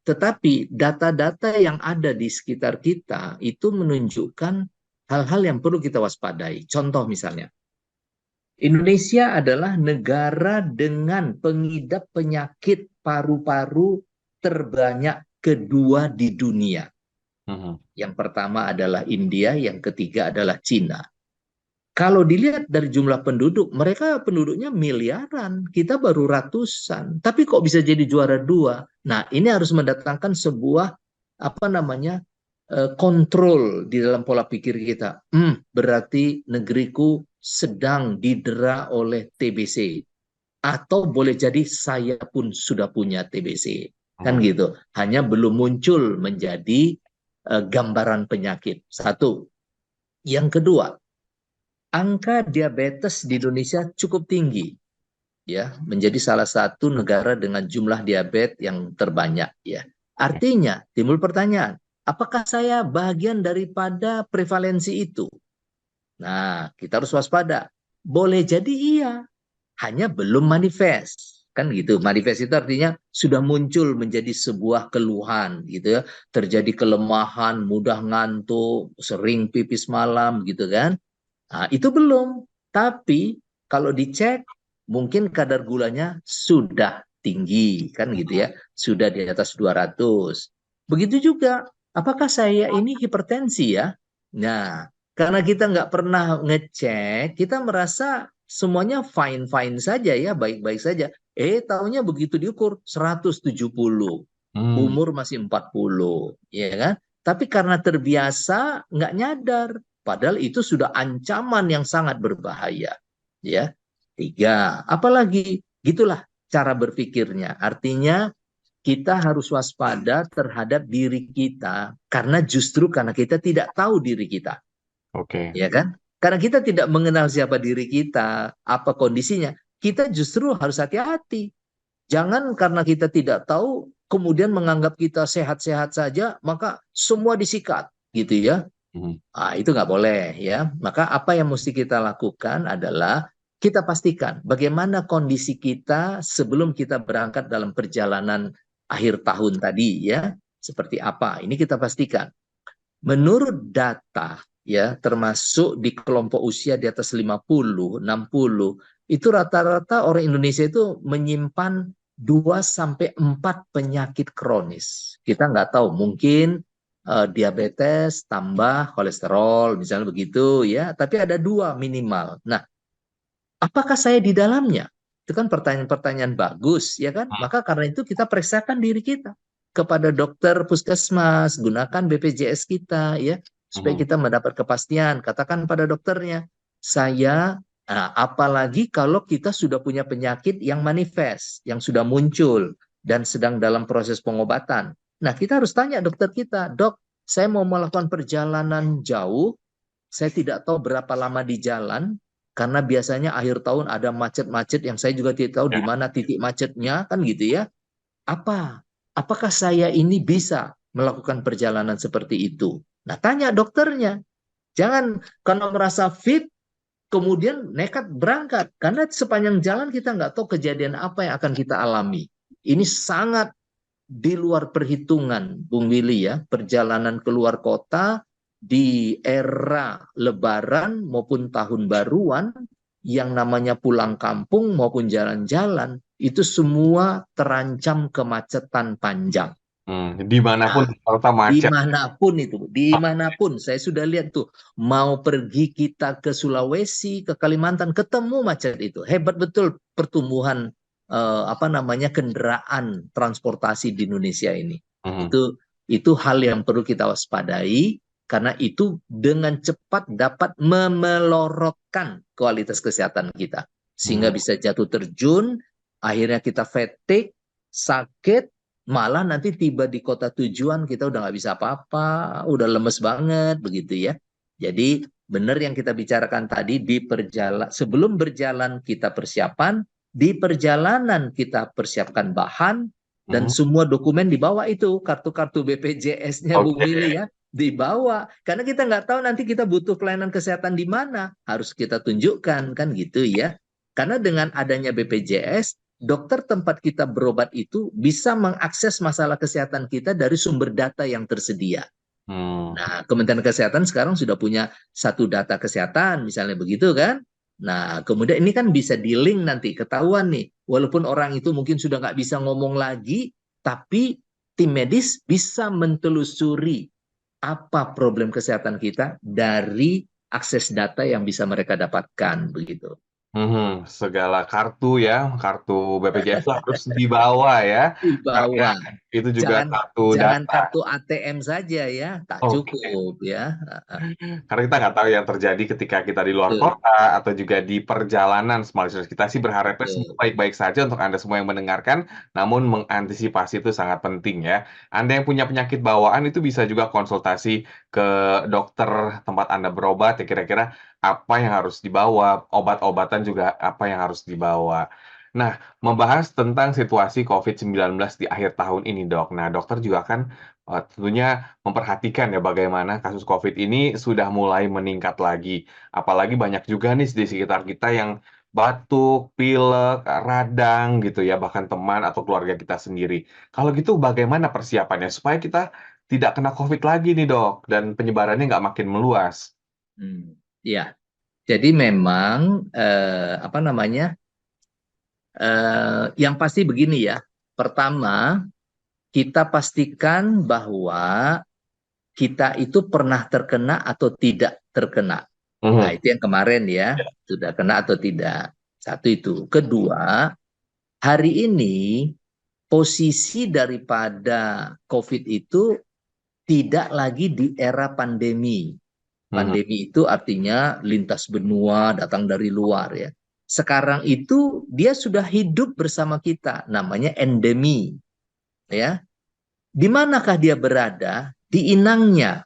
Tetapi data-data yang ada di sekitar kita itu menunjukkan hal-hal yang perlu kita waspadai. Contoh misalnya, Indonesia adalah negara dengan pengidap penyakit paru-paru terbanyak kedua di dunia. Yang pertama adalah India, yang ketiga adalah Cina. Kalau dilihat dari jumlah penduduk, mereka penduduknya miliaran, kita baru ratusan. Tapi kok bisa jadi juara dua? Nah, ini harus mendatangkan sebuah kontrol di dalam pola pikir kita. Berarti negeriku sedang didera oleh TBC. Atau boleh jadi saya pun sudah punya TBC. Kan gitu. Hanya belum muncul menjadi gambaran penyakit. Satu. Yang kedua, angka diabetes di Indonesia cukup tinggi. Ya, menjadi salah satu negara dengan jumlah diabetes yang terbanyak ya. Artinya, timbul pertanyaan, apakah saya bagian daripada prevalensi itu? Nah, kita harus waspada. Boleh jadi iya, hanya belum manifest. Kan gitu. Manifest itu artinya sudah muncul menjadi sebuah keluhan gitu ya. Terjadi kelemahan, mudah ngantuk, sering pipis malam gitu kan. Nah, itu belum. Tapi kalau dicek mungkin kadar gulanya sudah tinggi kan gitu ya. Sudah di atas 200. Begitu juga, apakah saya ini hipertensi ya? Nah, Karena kita nggak pernah ngecek, kita merasa semuanya fine-fine saja ya, baik-baik saja. Taunya begitu diukur 170, Hmm. umur masih 40, ya kan? Tapi karena terbiasa nggak nyadar, padahal itu sudah ancaman yang sangat berbahaya, ya. Tiga, apalagi gitulah cara berpikirnya. Artinya kita harus waspada terhadap diri kita karena justru karena kita tidak tahu diri kita, Oke. ya kan? Karena kita tidak mengenal siapa diri kita, apa kondisinya, kita justru harus hati-hati. Jangan karena kita tidak tahu kemudian menganggap kita sehat-sehat saja, maka semua disikat, gitu ya. Hmm. Itu nggak boleh ya. Maka apa yang mesti kita lakukan adalah kita pastikan bagaimana kondisi kita sebelum kita berangkat dalam perjalanan akhir tahun tadi ya. Seperti apa? Ini kita pastikan. Menurut data ya, termasuk di kelompok usia di atas 50, 60, itu rata-rata orang Indonesia itu menyimpan 2 sampai 4 penyakit kronis. Kita nggak tahu, mungkin diabetes tambah kolesterol misalnya begitu ya, tapi ada 2 minimal. Nah, apakah saya di dalamnya? Itu kan pertanyaan-pertanyaan bagus, ya kan? Maka karena itu kita periksakan diri kita kepada dokter puskesmas, gunakan BPJS kita, ya, supaya Hmm. kita mendapat kepastian. Katakan pada dokternya, saya, apalagi kalau kita sudah punya penyakit yang manifest, yang sudah muncul dan sedang dalam proses pengobatan. Nah, kita harus tanya dokter kita, dok, saya mau melakukan perjalanan jauh, saya tidak tahu berapa lama di jalan, karena biasanya akhir tahun ada macet-macet yang saya juga tidak tahu di Ya. mana titik macetnya, kan gitu ya. Apakah saya ini bisa melakukan perjalanan seperti itu? Nah, tanya dokternya. Jangan karena merasa fit, kemudian nekat berangkat. Karena sepanjang jalan kita nggak tahu kejadian apa yang akan kita alami. Ini sangat di luar perhitungan, Bung Willy ya. Perjalanan keluar kota di era Lebaran maupun Tahun Baruan, yang namanya pulang kampung maupun jalan-jalan, itu semua terancam kemacetan panjang. Dimanapun Nah, Jakarta macet. dimanapun saya sudah lihat tuh, mau pergi kita ke Sulawesi, ke Kalimantan, ketemu macet itu. Hebat betul pertumbuhan apa namanya kendaraan transportasi di Indonesia ini. Hmm. Itu hal yang perlu kita waspadai karena itu dengan cepat dapat memelorotkan kualitas kesehatan kita sehingga Hmm. bisa jatuh terjun, akhirnya kita fatigue, sakit, malah nanti tiba di kota tujuan kita udah nggak bisa apa-apa, udah lemes banget begitu ya. Jadi benar yang kita bicarakan tadi, sebelum berjalan kita persiapan, di perjalanan kita persiapkan bahan, dan Hmm. semua dokumen dibawa, itu kartu-kartu BPJS-nya Bung Oke. Willy ya, dibawa. Karena kita nggak tahu nanti kita butuh pelayanan kesehatan di mana, harus kita tunjukkan kan gitu ya. Karena dengan adanya BPJS, dokter tempat kita berobat itu bisa mengakses masalah kesehatan kita dari sumber data yang tersedia. Hmm. Nah, Kementerian Kesehatan sekarang sudah punya satu data kesehatan, misalnya begitu kan. Nah, kemudian ini kan bisa di-link nanti, ketahuan nih. Walaupun orang itu mungkin sudah nggak bisa ngomong lagi, tapi tim medis bisa mentelusuri apa problem kesehatan kita dari akses data yang bisa mereka dapatkan, begitu. Segala kartu ya, kartu BPJS itu harus dibawa ya, Di karena bawah. itu juga Jangan kartu jangan data. kartu ATM saja ya, tak Oke. cukup ya. Karena kita nggak tahu yang terjadi ketika kita di luar Betul, kota atau juga di perjalanan. Smart Listeners, kita sih berharapnya semua betul. baik-baik saja untuk Anda semua yang mendengarkan, namun mengantisipasi itu sangat penting ya. Anda yang punya penyakit bawaan itu bisa juga konsultasi ke dokter tempat Anda berobat ya, kira-kira apa yang harus dibawa, obat-obatan juga apa yang harus dibawa. Nah, membahas tentang situasi COVID-19 di akhir tahun ini, Dok. Nah, dokter juga kan tentunya memperhatikan ya bagaimana kasus COVID ini sudah mulai meningkat lagi. Apalagi banyak juga nih di sekitar kita yang batuk, pilek, radang gitu ya, bahkan teman atau keluarga kita sendiri. Kalau gitu bagaimana persiapannya supaya kita tidak kena COVID lagi nih, Dok, dan penyebarannya nggak makin meluas? Ya, jadi memang apa namanya? Yang pasti begini ya. Pertama, kita pastikan bahwa kita itu pernah terkena atau tidak terkena. Nah, Mhm. itu yang kemarin ya, Ya. sudah kena atau tidak. Satu itu. Kedua, hari ini posisi daripada COVID itu tidak lagi di era pandemi. Mhm. Pandemi itu artinya lintas benua, datang dari luar ya. Sekarang itu dia sudah hidup bersama kita, namanya endemi ya. Di manakah dia berada? Di inangnya,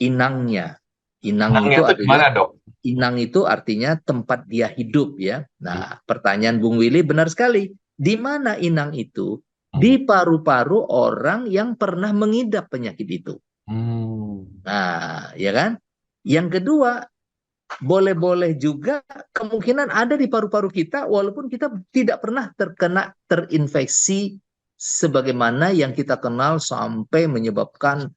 inangnya. Inang Senangnya itu tuh di mana, artinya Dok? inang itu artinya tempat dia hidup ya. Mhm. Nah, pertanyaan Bung Willy benar sekali. Di mana inang itu? Mhm. Di paru-paru orang yang pernah mengidap penyakit itu. Hmm. Nah, ya kan? Yang kedua, boleh-boleh juga kemungkinan ada di paru-paru kita walaupun kita tidak pernah terkena terinfeksi sebagaimana yang kita kenal sampai menyebabkan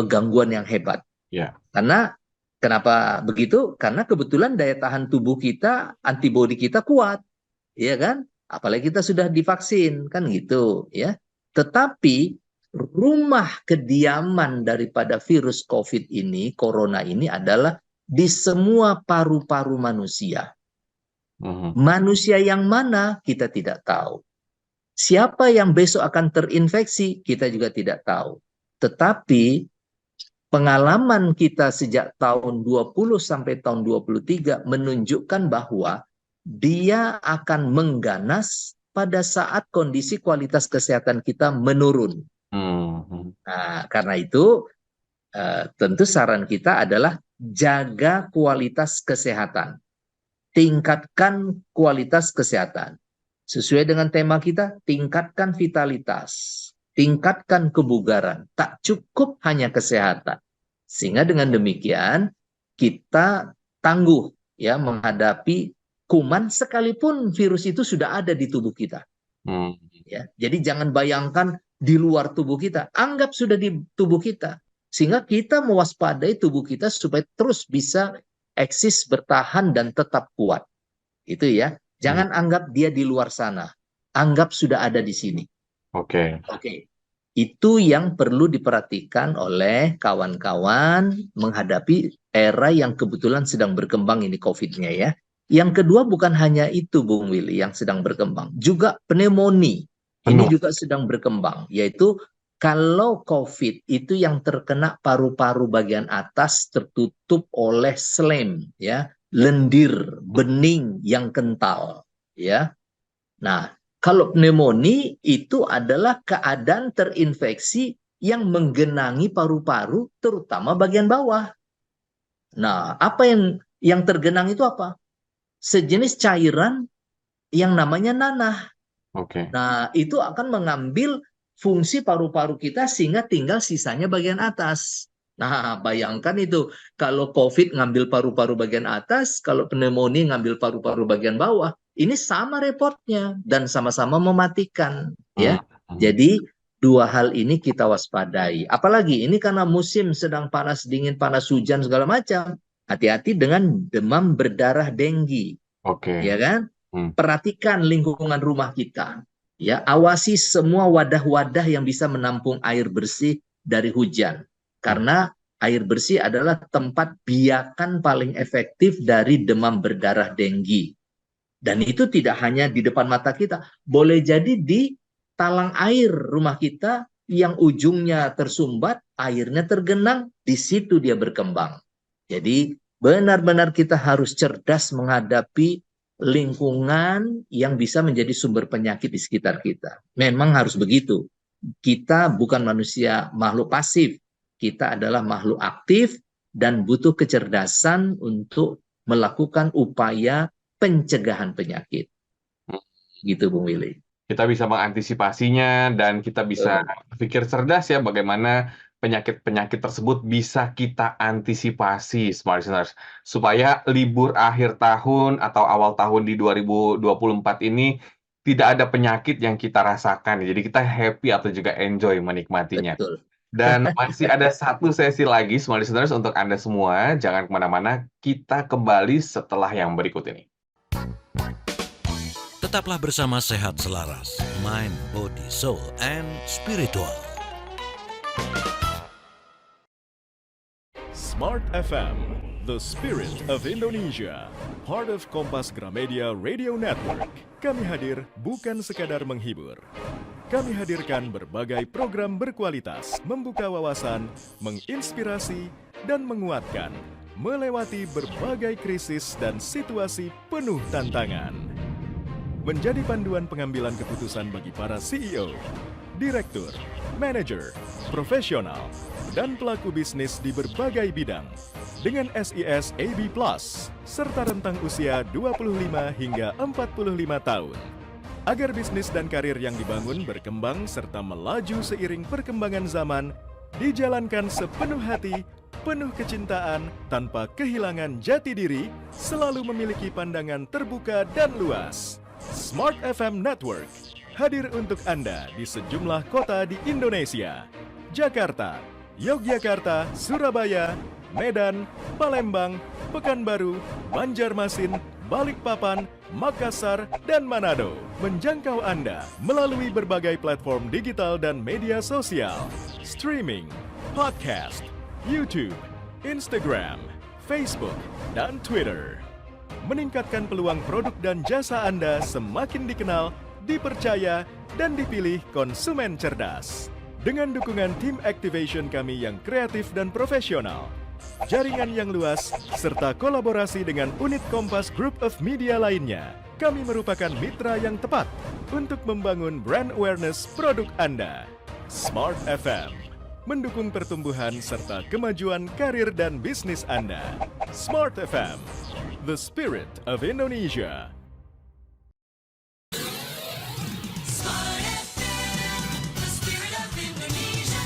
gangguan yang hebat. Ya. Karena kenapa begitu? Karena kebetulan daya tahan tubuh kita, antibodi kita kuat, ya kan? Apalagi kita sudah divaksin, kan gitu, ya. Tetapi rumah kediaman daripada virus COVID ini, corona ini adalah di semua paru-paru manusia. Mhm. Manusia yang mana kita tidak tahu. Siapa yang besok akan terinfeksi kita juga tidak tahu. Tetapi pengalaman kita sejak tahun 20 sampai tahun 23 menunjukkan bahwa dia akan mengganas pada saat kondisi kualitas kesehatan kita menurun. Mhm. Nah, karena itu tentu saran kita adalah jaga kualitas kesehatan. Tingkatkan kualitas kesehatan. Sesuai dengan tema kita, tingkatkan vitalitas, tingkatkan kebugaran. Tak cukup hanya kesehatan. Sehingga dengan demikian kita tangguh ya menghadapi kuman sekalipun virus itu sudah ada di tubuh kita. Mhm. Ya, jadi jangan bayangkan di luar tubuh kita, anggap sudah di tubuh kita. Sehingga kita mewaspadai tubuh kita supaya terus bisa eksis, bertahan, dan tetap kuat. Itu ya. Mhm. Jangan anggap dia di luar sana. Anggap sudah ada di sini. Oke. Oke. Itu yang perlu diperhatikan oleh kawan-kawan menghadapi era yang kebetulan sedang berkembang ini COVID-nya ya. Yang kedua bukan hanya itu Bung Willy yang sedang berkembang. Juga pneumonia. Ini Penuh. juga sedang berkembang. Yaitu kalau COVID itu yang terkena paru-paru bagian atas tertutup oleh slem ya, lendir bening yang kental ya. Nah, kalau pneumonia itu adalah keadaan terinfeksi yang menggenangi paru-paru terutama bagian bawah. Nah, apa yang tergenang itu apa? Sejenis cairan yang namanya nanah. Oke. Nah, itu akan mengambil fungsi paru-paru kita sehingga tinggal sisanya bagian atas. Nah, bayangkan itu. Kalau COVID ngambil paru-paru bagian atas, kalau pneumonia ngambil paru-paru bagian bawah, ini sama repotnya dan sama-sama mematikan. Ya, Mhm. jadi dua hal ini kita waspadai. Apalagi ini karena musim sedang panas dingin, panas hujan segala macam. Hati-hati dengan demam berdarah denggi, Oke. ya kan? Hmm. Perhatikan lingkungan rumah kita. Ya, awasi semua wadah-wadah yang bisa menampung air bersih dari hujan. Karena air bersih adalah tempat biakan paling efektif dari demam berdarah denggi. Dan itu tidak hanya di depan mata kita, boleh jadi di talang air rumah kita yang ujungnya tersumbat, airnya tergenang, di situ dia berkembang. Jadi benar-benar kita harus cerdas menghadapi lingkungan yang bisa menjadi sumber penyakit di sekitar kita. Memang harus begitu. Kita bukan manusia makhluk pasif. Kita adalah makhluk aktif dan butuh kecerdasan untuk melakukan upaya pencegahan penyakit. Gitu Bung Willy. Kita bisa mengantisipasinya dan kita bisa berpikir cerdas ya bagaimana penyakit-penyakit tersebut bisa kita antisipasi, smart listeners, supaya libur akhir tahun atau awal tahun di 2024 ini tidak ada penyakit yang kita rasakan. Jadi kita happy atau juga enjoy menikmatinya. Betul. Dan masih ada satu sesi lagi, smart listeners, untuk Anda semua. Jangan kemana-mana, kita kembali setelah yang berikut ini. Tetaplah bersama Sehat Selaras, Mind, Body, Soul, and Spiritual. Smart FM, the spirit of Indonesia, part of Kompas Gramedia Radio Network. Kami hadir bukan sekadar menghibur. Kami hadirkan berbagai program berkualitas, membuka wawasan, menginspirasi, dan menguatkan, melewati berbagai krisis dan situasi penuh tantangan. Menjadi panduan pengambilan keputusan bagi para CEO, direktur, manajer, profesional, dan pelaku bisnis di berbagai bidang dengan SIS AB+, serta rentang usia 25 hingga 45 tahun. Agar bisnis dan karir yang dibangun berkembang serta melaju seiring perkembangan zaman, dijalankan sepenuh hati, penuh kecintaan, tanpa kehilangan jati diri, selalu memiliki pandangan terbuka dan luas. Smart FM Network hadir untuk Anda di sejumlah kota di Indonesia. Jakarta, Yogyakarta, Surabaya, Medan, Palembang, Pekanbaru, Banjarmasin, Balikpapan, Makassar, dan Manado. Menjangkau Anda melalui berbagai platform digital dan media sosial, streaming, podcast, YouTube, Instagram, Facebook, dan Twitter. Meningkatkan peluang produk dan jasa Anda semakin dikenal, dipercaya, dan dipilih konsumen cerdas. Dengan dukungan tim activation kami yang kreatif dan profesional, jaringan yang luas, serta kolaborasi dengan unit Kompas Group of Media lainnya, kami merupakan mitra yang tepat untuk membangun brand awareness produk Anda. Smart FM mendukung pertumbuhan serta kemajuan karir dan bisnis Anda. Smart FM, the spirit of Indonesia. Smart FM, the spirit of Indonesia.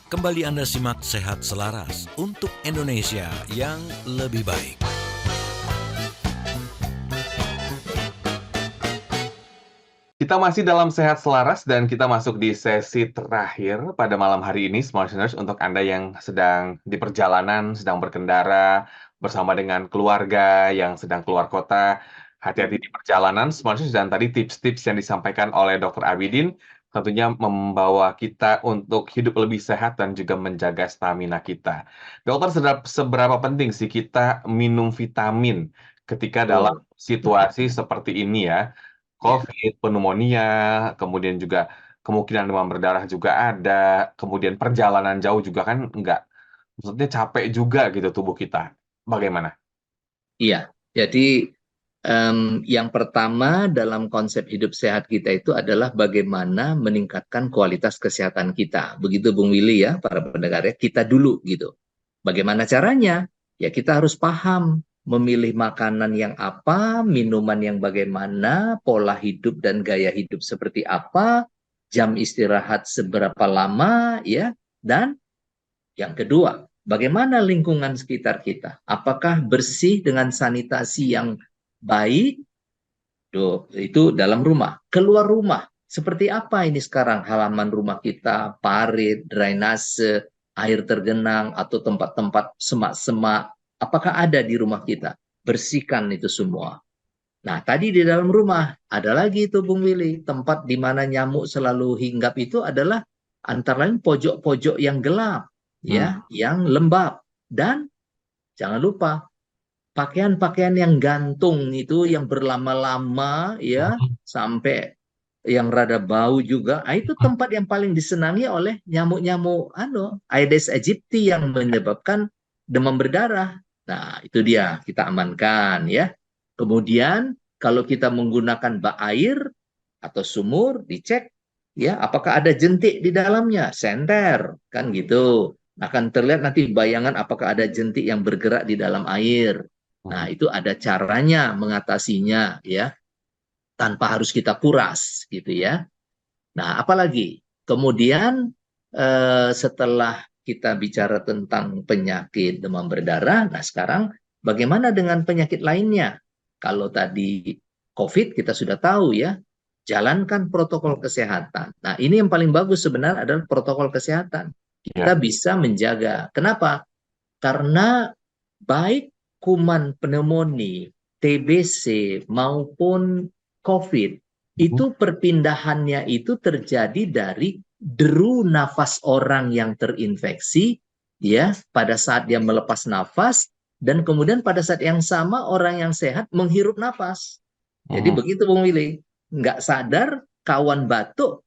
Kembali Anda simak Sehat Selaras untuk Indonesia yang lebih baik. Kita masih dalam Sehat Selaras dan kita masuk di sesi terakhir pada malam hari ini, Smart Listeners, untuk Anda yang sedang di perjalanan, sedang berkendara bersama dengan keluarga yang sedang keluar kota. Hati-hati di perjalanan, Smart Listeners, dan tadi tips-tips yang disampaikan oleh Dr. Abidin tentunya membawa kita untuk hidup lebih sehat dan juga menjaga stamina kita. Dokter, seberapa penting sih kita minum vitamin ketika dalam situasi seperti ini ya? COVID, pneumonia, kemudian juga kemungkinan demam berdarah juga ada, kemudian perjalanan jauh juga kan maksudnya capek juga gitu tubuh kita. Bagaimana? Iya, jadi yang pertama dalam konsep hidup sehat kita itu adalah bagaimana meningkatkan kualitas kesehatan kita. Begitu Bung Willy ya, para pendengar ya, kita dulu gitu. Bagaimana caranya? Ya kita harus paham memilih makanan yang apa, minuman yang bagaimana, pola hidup dan gaya hidup seperti apa, jam istirahat seberapa lama ya, dan yang kedua, bagaimana lingkungan sekitar kita? Apakah bersih dengan sanitasi yang baik? Itu dalam rumah. Keluar rumah, seperti apa ini sekarang halaman rumah kita, parit, drainase, air tergenang, atau tempat-tempat semak-semak, apakah ada di rumah kita? Bersihkan itu semua. Nah, tadi di dalam rumah, ada lagi itu Bung Willy, tempat di mana nyamuk selalu hinggap itu adalah antara lain pojok-pojok yang gelap, ya, yang lembab. Dan jangan lupa, pakaian-pakaian yang gantung itu, yang berlama-lama, ya, sampai yang rada bau juga, itu tempat yang paling disenangi oleh nyamuk-nyamuk Aedes aegypti yang menyebabkan demam berdarah. Nah, itu dia, kita amankan ya. Kemudian kalau kita menggunakan bak air atau sumur, dicek ya apakah ada jentik di dalamnya, senter kan gitu. Akan terlihat nanti bayangan apakah ada jentik yang bergerak di dalam air. Nah, itu ada caranya mengatasinya ya, tanpa harus kita kuras gitu ya. Nah, apalagi kemudian setelah kita bicara tentang penyakit demam berdarah, nah sekarang bagaimana dengan penyakit lainnya? Kalau tadi COVID kita sudah tahu ya, jalankan protokol kesehatan. Nah, ini yang paling bagus sebenarnya adalah protokol kesehatan. Kita bisa menjaga. Kenapa? Karena baik kuman pneumonia, TBC maupun COVID itu perpindahannya itu terjadi dari deru nafas orang yang terinfeksi ya pada saat dia melepas nafas, dan kemudian pada saat yang sama orang yang sehat menghirup nafas. Jadi begitu Bung Willy, nggak sadar kawan batuk,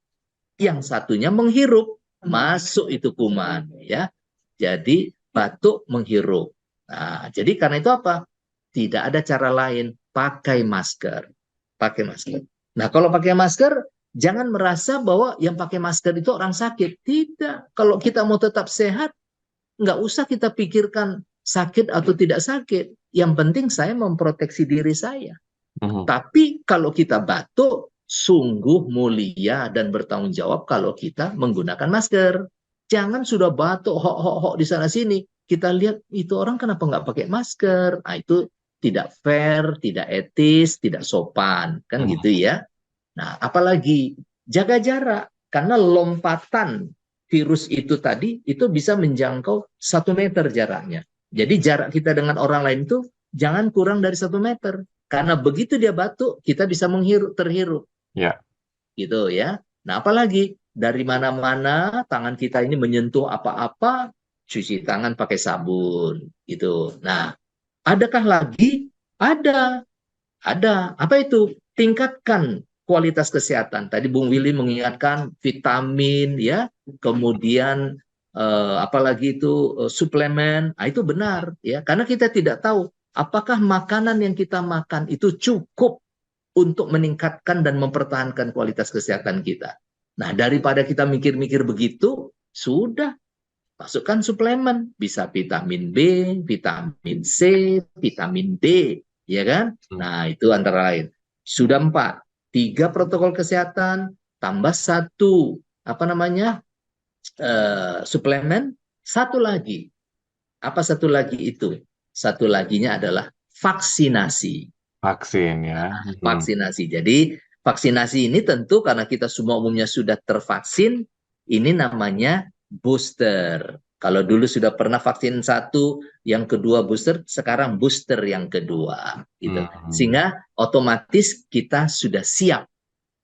yang satunya menghirup, masuk itu kuman ya. Jadi batuk menghirup. Nah, jadi karena itu apa? Tidak ada cara lain, pakai masker. Pakai masker. Nah, kalau pakai masker, jangan merasa bahwa yang pakai masker itu orang sakit. Tidak. Kalau kita mau tetap sehat, nggak usah kita pikirkan sakit atau tidak sakit. Yang penting saya memproteksi diri saya. Tapi kalau kita batuk, sungguh mulia dan bertanggung jawab kalau kita menggunakan masker. Jangan sudah batuk, hok di sana sini. Kita lihat itu orang kenapa nggak pakai masker. Nah, itu tidak fair, tidak etis, tidak sopan. Kan gitu ya. Nah, apalagi jaga jarak. Karena lompatan virus itu tadi, itu bisa menjangkau 1 meter jaraknya. Jadi jarak kita dengan orang lain itu jangan kurang dari 1 meter. Karena begitu dia batuk, kita bisa terhirup. Ya. Gitu ya. Nah, apalagi dari mana-mana tangan kita ini menyentuh apa-apa, cuci tangan pakai sabun. Gitu. Nah, adakah lagi? Ada. Apa itu? Tingkatkan kualitas kesehatan. Tadi Bung Willy mengingatkan vitamin, ya, kemudian apalagi itu suplemen. Nah, itu benar, ya, karena kita tidak tahu apakah makanan yang kita makan itu cukup untuk meningkatkan dan mempertahankan kualitas kesehatan kita. Nah, daripada kita mikir-mikir begitu, sudah masukkan suplemen, bisa vitamin B, vitamin C, vitamin D, ya kan? Nah, itu antara lain. Sudah 4, 3 protokol kesehatan, tambah 1, suplemen, 1 lagi. Apa 1 lagi itu? 1 laginya adalah vaksinasi. Vaksin ya. Vaksinasi. Jadi vaksinasi ini tentu karena kita semua umumnya sudah tervaksin, ini namanya booster. Kalau dulu sudah pernah vaksin 1, yang kedua booster, sekarang booster yang kedua. Gitu. Sehingga otomatis kita sudah siap,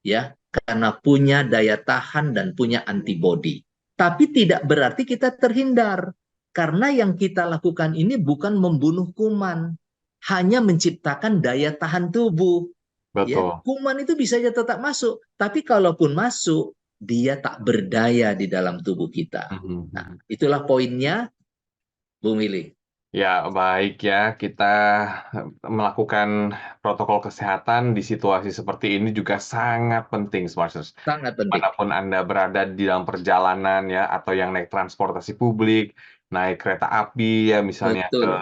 ya, karena punya daya tahan dan punya antibodi. Tapi tidak berarti kita terhindar. Karena yang kita lakukan ini bukan membunuh kuman, hanya menciptakan daya tahan tubuh. Betul. Ya, kuman itu bisa saja tetap masuk, tapi kalaupun masuk, dia tak berdaya di dalam tubuh kita. Nah, itulah poinnya, Bung Willy. Ya, baik ya. Kita melakukan protokol kesehatan di situasi seperti ini juga sangat penting, Smarters. Sangat penting. Dimanapun Anda berada di dalam perjalanan ya, atau yang naik transportasi publik, naik kereta api ya, misalnya Betul. ke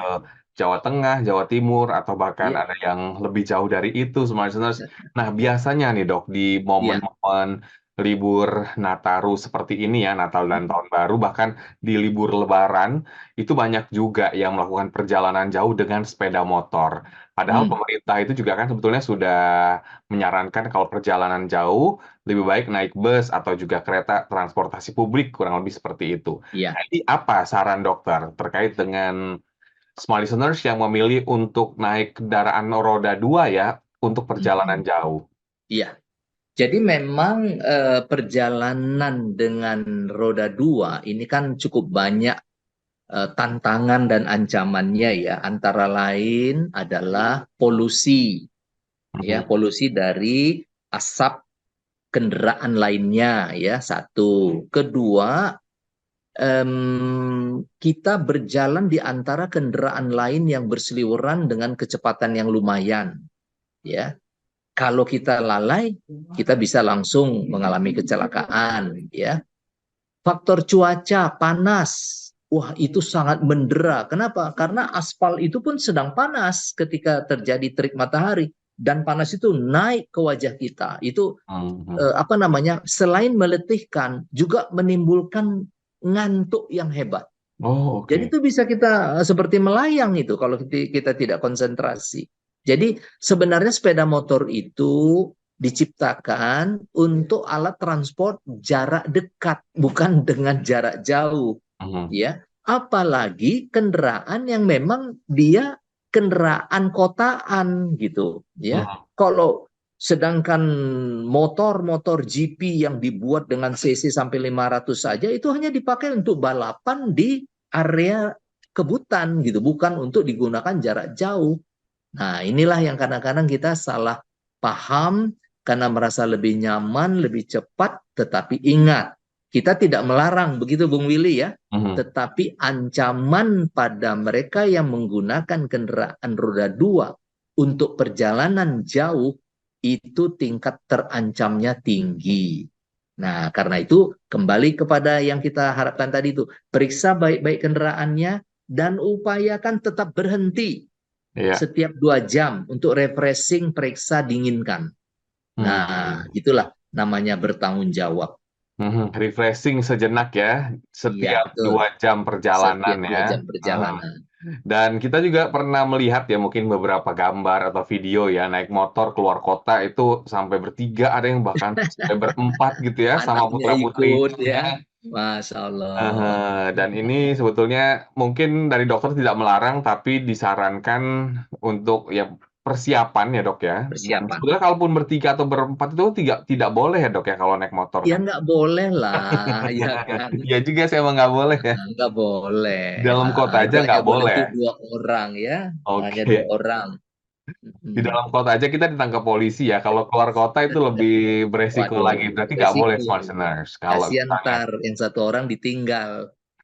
Jawa Tengah, Jawa Timur, atau bahkan Iya. ada yang lebih jauh dari itu, Smarters. Nah, biasanya nih Dok, di momen-momen libur Nataru seperti ini ya, Natal dan Tahun Baru, bahkan di libur Lebaran, itu banyak juga yang melakukan perjalanan jauh dengan sepeda motor. Padahal pemerintah itu juga kan sebetulnya sudah menyarankan kalau perjalanan jauh, lebih baik naik bus atau juga kereta transportasi publik, kurang lebih seperti itu. Iya. Jadi apa saran dokter terkait dengan small listeners yang memilih untuk naik kendaraan roda 2 ya, untuk perjalanan jauh? Iya. Jadi memang perjalanan dengan roda 2 ini kan cukup banyak tantangan dan ancamannya ya. Antara lain adalah polusi. Ya, polusi dari asap kendaraan lainnya ya, 1. Kedua, kita berjalan di antara kendaraan lain yang berseliweran dengan kecepatan yang lumayan. Ya. Kalau kita lalai, kita bisa langsung mengalami kecelakaan, ya. Faktor cuaca panas, wah itu sangat mendera. Kenapa? Karena aspal itu pun sedang panas ketika terjadi terik matahari, dan panas itu naik ke wajah kita. Itu selain meletihkan, juga menimbulkan ngantuk yang hebat. Oh, oke. Jadi itu bisa kita seperti melayang itu kalau kita tidak konsentrasi. Jadi sebenarnya sepeda motor itu diciptakan untuk alat transport jarak dekat, bukan dengan jarak jauh. Ya, apalagi kendaraan yang memang dia kendaraan kotaan gitu. Ya, kalau Sedangkan motor-motor GP yang dibuat dengan cc sampai 500 saja itu hanya dipakai untuk balapan di area kebutan gitu, bukan untuk digunakan jarak jauh. Nah, inilah yang kadang-kadang kita salah paham karena merasa lebih nyaman, lebih cepat, tetapi ingat, kita tidak melarang begitu Bung Willy ya, tetapi ancaman pada mereka yang menggunakan kendaraan roda 2 untuk perjalanan jauh itu tingkat terancamnya tinggi. Nah, karena itu kembali kepada yang kita harapkan tadi itu, periksa baik-baik kendaraannya dan upayakan tetap berhenti Iya. setiap 2 jam untuk refreshing, periksa, dinginkan. Nah, itulah namanya bertanggung jawab. Refreshing sejenak ya, Iya, setiap betul. 2 jam perjalanan Setiap 2 ya. jam perjalanan. Dan kita juga pernah melihat ya mungkin beberapa gambar atau video ya naik motor keluar kota itu sampai bertiga, ada yang bahkan sampai berempat gitu ya sama Anaknya ikut putra-putrinya. ya. Masya Allah. Dan ini sebetulnya mungkin dari dokter tidak melarang, tapi disarankan untuk ya persiapan ya dok ya. Dan Persiapan. sebetulnya kalaupun bertiga atau berempat itu tidak boleh ya dok ya kalau naik motor Ya kan? nggak boleh lah, ya kan? Iya juga sih emang nggak boleh ya. Nggak boleh Di dalam lah. kota Itu aja hanya nggak boleh boleh. tuh 2 orang ya. Hanya 2 Oke. orang. Di dalam kota aja kita ditangkap polisi ya. Kalau keluar kota itu lebih beresiko lagi. Waduh, Berarti nggak boleh resiko. smart listeners. Kalau Kasihan misalnya ntar yang 1 orang ditinggal.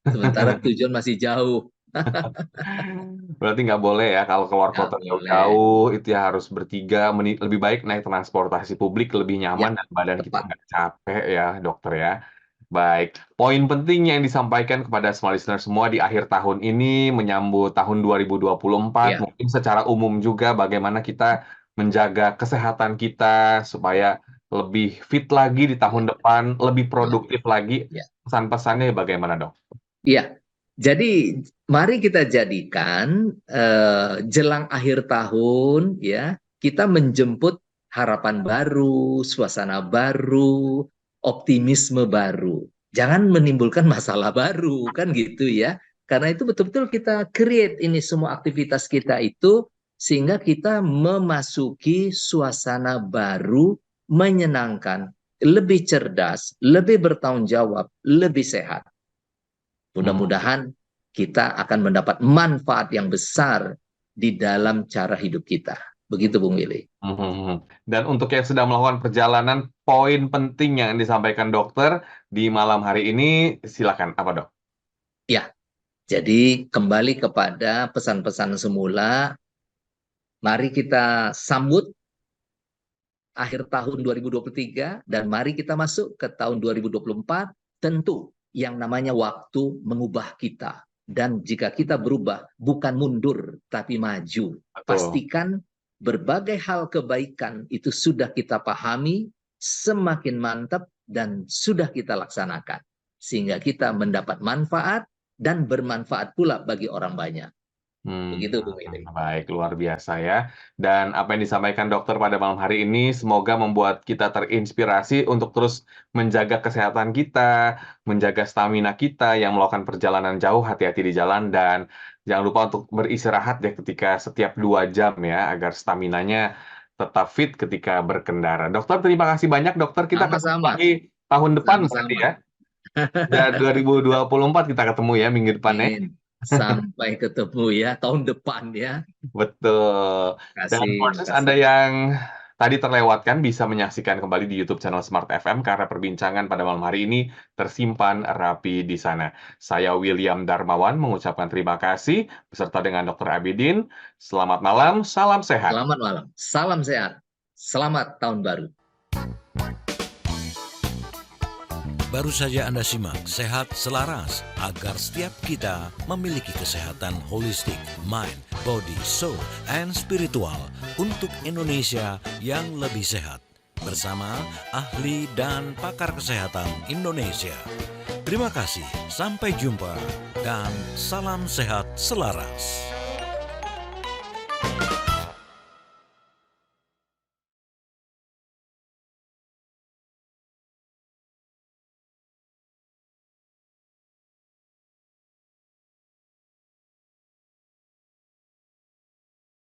Sementara tujuan masih jauh. berarti nggak boleh ya kalau keluar Nggak kota boleh. jauh-jauh itu ya harus bertiga. Lebih baik naik transportasi publik lebih Ya, nyaman dan badan kita tepat. nggak capek ya dokter ya. Baik, poin penting yang disampaikan kepada smart listener semua di akhir tahun ini menyambut tahun 2024 Ya, mungkin secara umum juga bagaimana kita menjaga kesehatan kita supaya lebih fit lagi di tahun depan, lebih produktif lagi. ya. Pesan-pesannya bagaimana dok? Iya. Jadi mari kita jadikan jelang akhir tahun ya, kita menjemput harapan baru, suasana baru, optimisme baru. Jangan menimbulkan masalah baru kan gitu ya. Karena itu betul-betul kita create ini semua aktivitas kita itu sehingga kita memasuki suasana baru, menyenangkan, lebih cerdas, lebih bertanggung jawab, lebih sehat. Mudah-mudahan kita akan mendapat manfaat yang besar di dalam cara hidup kita. Begitu Bung Willy. Dan untuk yang sedang melakukan perjalanan, poin penting yang disampaikan dokter di malam hari ini, silakan apa dok? Ya, jadi kembali kepada pesan-pesan semula. Mari kita sambut akhir tahun 2023 dan mari kita masuk ke tahun 2024. Tentu yang namanya waktu mengubah kita. Dan jika kita berubah, bukan mundur, tapi maju. Betul. Pastikan berbagai hal kebaikan itu sudah kita pahami, semakin mantap, dan sudah kita laksanakan. Sehingga kita mendapat manfaat dan bermanfaat pula bagi orang banyak. Begitu, Bung Willy. Baik, luar biasa ya. Dan apa yang disampaikan dokter pada malam hari ini semoga membuat kita terinspirasi untuk terus menjaga kesehatan kita, menjaga stamina kita yang melakukan perjalanan jauh, hati-hati di jalan, dan jangan lupa untuk beristirahat ya ketika setiap 2 jam ya, agar staminanya tetap fit ketika berkendara. Dokter, terima kasih banyak dokter. Kita ketemu Sama-sama. lagi tahun depan Sama-sama. berarti ya. Dan 2024 kita ketemu ya minggu depan ya. Amin. Sampai ketemu ya tahun depan ya. Betul. Terima Dan kasih. proses Anda yang tadi terlewatkan bisa menyaksikan kembali di YouTube channel Smart FM karena perbincangan pada malam hari ini tersimpan rapi di sana. Saya William Darmawan mengucapkan terima kasih beserta dengan Dr. Abidin. Selamat malam, salam sehat. Selamat malam. Salam sehat. Selamat tahun baru. Baru saja Anda simak Sehat Selaras agar setiap kita memiliki kesehatan holistik, mind, body, soul, and spiritual untuk Indonesia yang lebih sehat. Bersama ahli dan pakar kesehatan Indonesia. Terima kasih, sampai jumpa, dan salam sehat selaras.